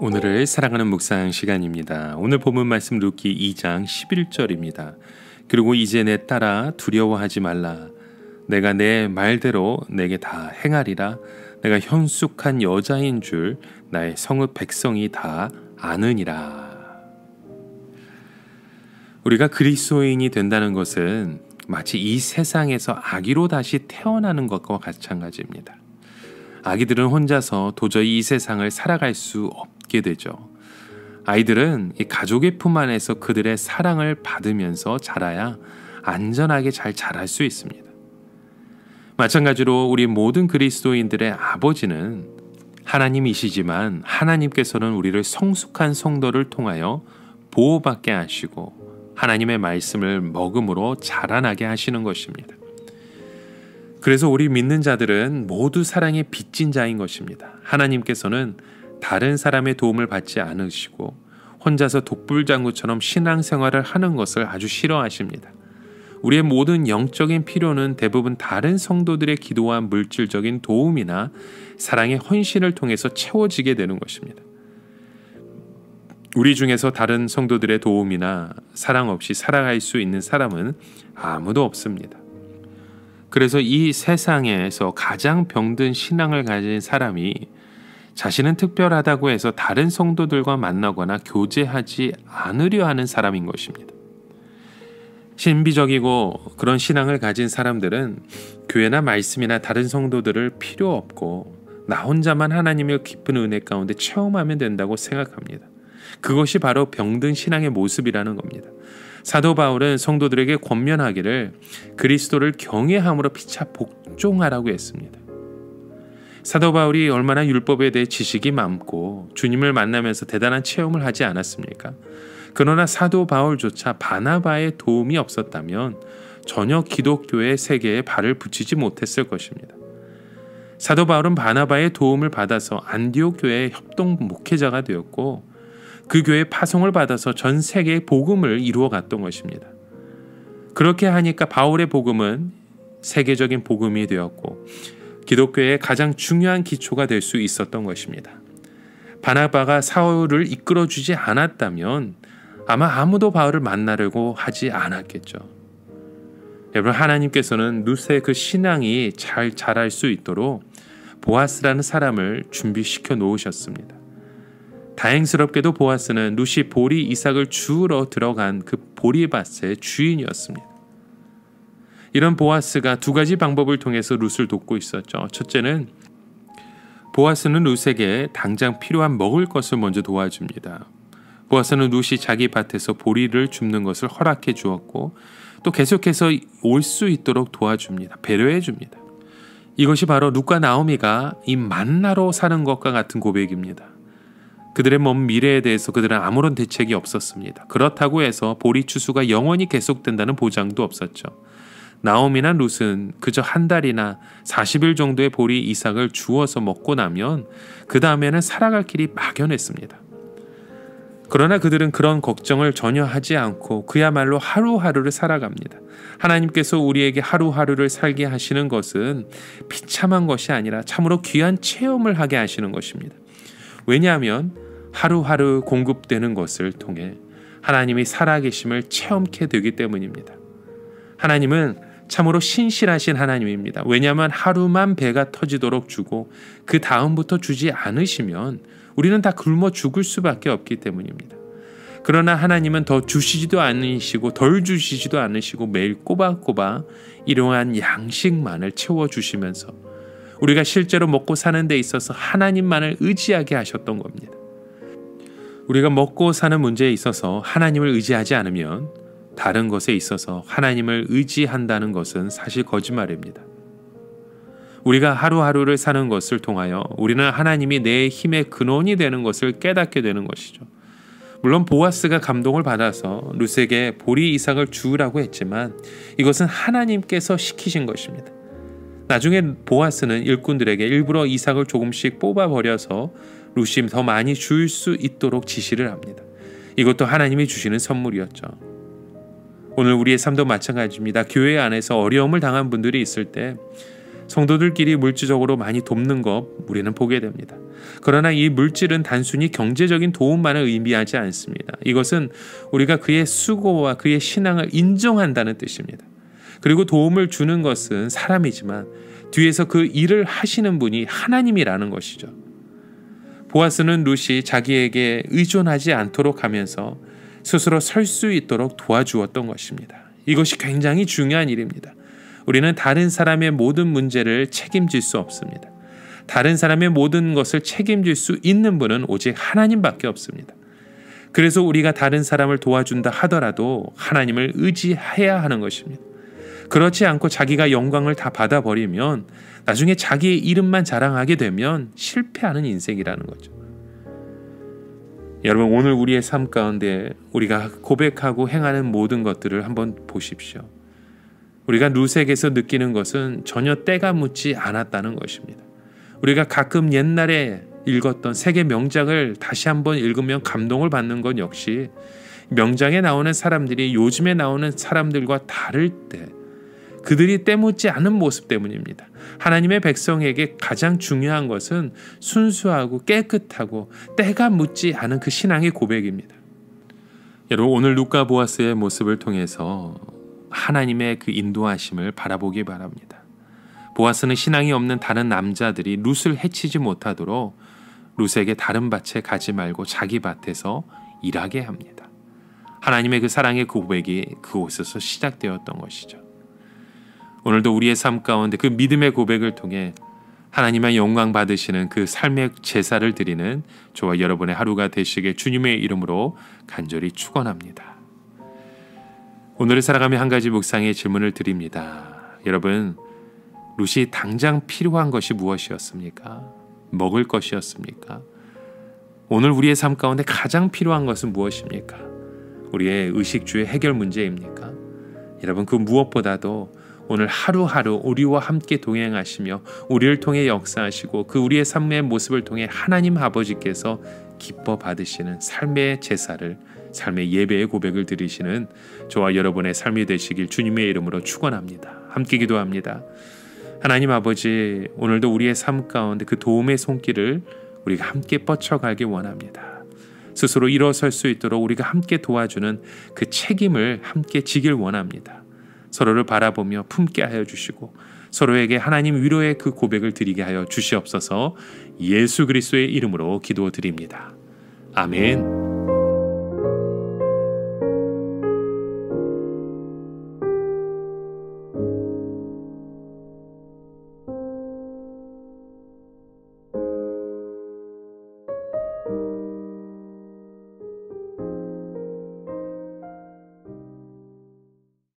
오늘을 사랑하는 묵상 시간입니다. 오늘 본문 말씀 루키 2장 11절입니다. 그리고 이제 내 딸아 두려워하지 말라. 내가 내 말대로 내게 다 행하리라. 내가 현숙한 여자인 줄 나의 성읍 백성이 다 아느니라. 우리가 그리스도인이 된다는 것은 마치 이 세상에서 아기로 다시 태어나는 것과 마찬가지입니다. 아기들은 혼자서 도저히 이 세상을 살아갈 수 없게 되죠. 아이들은 이 가족의 품 안에서 그들의 사랑을 받으면서 자라야 안전하게 잘 자랄 수 있습니다. 마찬가지로 우리 모든 그리스도인들의 아버지는 하나님이시지만 하나님께서는 우리를 성숙한 성도를 통하여 보호받게 하시고 하나님의 말씀을 먹음으로 자라나게 하시는 것입니다. 그래서 우리 믿는 자들은 모두 사랑의 빚진 자인 것입니다. 하나님께서는 다른 사람의 도움을 받지 않으시고 혼자서 독불장구처럼 신앙생활을 하는 것을 아주 싫어하십니다. 우리의 모든 영적인 필요는 대부분 다른 성도들의 기도와 물질적인 도움이나 사랑의 헌신을 통해서 채워지게 되는 것입니다. 우리 중에서 다른 성도들의 도움이나 사랑 없이 살아갈 수 있는 사람은 아무도 없습니다. 그래서 이 세상에서 가장 병든 신앙을 가진 사람이 자신은 특별하다고 해서 다른 성도들과 만나거나 교제하지 않으려 하는 사람인 것입니다. 신비적이고 그런 신앙을 가진 사람들은 교회나 말씀이나 다른 성도들을 필요 없고 나 혼자만 하나님의 깊은 은혜 가운데 체험하면 된다고 생각합니다. 그것이 바로 병든 신앙의 모습이라는 겁니다. 사도 바울은 성도들에게 권면하기를 그리스도를 경외함으로 피차 복종하라고 했습니다. 사도 바울이 얼마나 율법에 대해 지식이 많고 주님을 만나면서 대단한 체험을 하지 않았습니까? 그러나 사도 바울조차 바나바의 도움이 없었다면 전혀 기독교의 세계에 발을 붙이지 못했을 것입니다. 사도 바울은 바나바의 도움을 받아서 안디옥 교회의 협동 목회자가 되었고 그 교회의 파송을 받아서 전 세계의 복음을 이루어 갔던 것입니다. 그렇게 하니까 바울의 복음은 세계적인 복음이 되었고 기독교의 가장 중요한 기초가 될 수 있었던 것입니다. 바나바가 사울을 이끌어주지 않았다면 아마 아무도 바울을 만나려고 하지 않았겠죠. 여러분, 하나님께서는 룻의 그 신앙이 잘 자랄 수 있도록 보아스라는 사람을 준비시켜 놓으셨습니다. 다행스럽게도 보아스는 룻이 보리 이삭을 주우러 들어간 그 보리밭의 주인이었습니다. 이런 보아스가 두 가지 방법을 통해서 룻을 돕고 있었죠. 첫째는 보아스는 룻에게 당장 필요한 먹을 것을 먼저 도와줍니다. 보아스는 룻이 자기 밭에서 보리를 줍는 것을 허락해 주었고 또 계속해서 올 수 있도록 도와줍니다. 배려해 줍니다. 이것이 바로 룻과 나오미가 이 만나러 사는 것과 같은 고백입니다. 그들의 먼 미래에 대해서 그들은 아무런 대책이 없었습니다. 그렇다고 해서 보리 추수가 영원히 계속된다는 보장도 없었죠. 나오미나 룻은 그저 한 달이나 40일 정도의 보리 이삭을 주워서 먹고 나면 그 다음에는 살아갈 길이 막연했습니다. 그러나 그들은 그런 걱정을 전혀 하지 않고 그야말로 하루하루를 살아갑니다. 하나님께서 우리에게 하루하루를 살게 하시는 것은 비참한 것이 아니라 참으로 귀한 체험을 하게 하시는 것입니다. 왜냐하면 하루하루 공급되는 것을 통해 하나님이 살아계심을 체험케 되기 때문입니다. 하나님은 참으로 신실하신 하나님입니다. 왜냐하면 하루만 배가 터지도록 주고 그 다음부터 주지 않으시면 우리는 다 굶어 죽을 수밖에 없기 때문입니다. 그러나 하나님은 더 주시지도 않으시고 덜 주시지도 않으시고 매일 꼬박꼬박 이러한 양식만을 채워주시면서 우리가 실제로 먹고 사는 데 있어서 하나님만을 의지하게 하셨던 겁니다. 우리가 먹고 사는 문제에 있어서 하나님을 의지하지 않으면 다른 것에 있어서 하나님을 의지한다는 것은 사실 거짓말입니다. 우리가 하루하루를 사는 것을 통하여 우리는 하나님이 내 힘의 근원이 되는 것을 깨닫게 되는 것이죠. 물론 보아스가 감동을 받아서 룻에게 보리 이삭을 주우라고 했지만 이것은 하나님께서 시키신 것입니다. 나중에 보아스는 일꾼들에게 일부러 이삭을 조금씩 뽑아버려서 룻이 더 많이 줄 수 있도록 지시를 합니다. 이것도 하나님이 주시는 선물이었죠. 오늘 우리의 삶도 마찬가지입니다. 교회 안에서 어려움을 당한 분들이 있을 때 성도들끼리 물질적으로 많이 돕는 것 우리는 보게 됩니다. 그러나 이 물질은 단순히 경제적인 도움만을 의미하지 않습니다. 이것은 우리가 그의 수고와 그의 신앙을 인정한다는 뜻입니다. 그리고 도움을 주는 것은 사람이지만 뒤에서 그 일을 하시는 분이 하나님이라는 것이죠. 보아스는 룻이 자기에게 의존하지 않도록 하면서 스스로 설 수 있도록 도와주었던 것입니다. 이것이 굉장히 중요한 일입니다. 우리는 다른 사람의 모든 문제를 책임질 수 없습니다. 다른 사람의 모든 것을 책임질 수 있는 분은 오직 하나님밖에 없습니다. 그래서 우리가 다른 사람을 도와준다 하더라도 하나님을 의지해야 하는 것입니다. 그렇지 않고 자기가 영광을 다 받아버리면 나중에 자기의 이름만 자랑하게 되면 실패하는 인생이라는 거죠. 여러분, 오늘 우리의 삶 가운데 우리가 고백하고 행하는 모든 것들을 한번 보십시오. 우리가 룻에게서 느끼는 것은 전혀 때가 묻지 않았다는 것입니다. 우리가 가끔 옛날에 읽었던 세계 명작을 다시 한번 읽으면 감동을 받는 건 역시 명작에 나오는 사람들이 요즘에 나오는 사람들과 다를 때 그들이 때묻지 않은 모습 때문입니다. 하나님의 백성에게 가장 중요한 것은 순수하고 깨끗하고 때가 묻지 않은 그 신앙의 고백입니다. 여러분, 오늘 룻과 보아스의 모습을 통해서 하나님의 그 인도하심을 바라보기 바랍니다. 보아스는 신앙이 없는 다른 남자들이 룻을 해치지 못하도록 룻에게 다른 밭에 가지 말고 자기 밭에서 일하게 합니다. 하나님의 그 사랑의 고백이 그곳에서 시작되었던 것이죠. 오늘도 우리의 삶 가운데 그 믿음의 고백을 통해 하나님의 영광 받으시는 그 삶의 제사를 드리는 저와 여러분의 하루가 되시길 주님의 이름으로 간절히 축원합니다. 오늘을 살아가며 한 가지 묵상의 질문을 드립니다. 여러분, 룻이 당장 필요한 것이 무엇이었습니까? 먹을 것이었습니까? 오늘 우리의 삶 가운데 가장 필요한 것은 무엇입니까? 우리의 의식주의 해결 문제입니까? 여러분, 그 무엇보다도 오늘 하루하루 우리와 함께 동행하시며 우리를 통해 역사하시고 그 우리의 삶의 모습을 통해 하나님 아버지께서 기뻐 받으시는 삶의 제사를, 삶의 예배의 고백을 드리시는 저와 여러분의 삶이 되시길 주님의 이름으로 축원합니다. 함께 기도합니다. 하나님 아버지, 오늘도 우리의 삶 가운데 그 도움의 손길을 우리가 함께 뻗쳐가길 원합니다. 스스로 일어설 수 있도록 우리가 함께 도와주는 그 책임을 함께 지길 원합니다. 서로를 바라보며 품게 하여 주시고 서로에게 하나님 위로의 그 고백을 드리게 하여 주시옵소서. 예수 그리스도의 이름으로 기도드립니다. 아멘.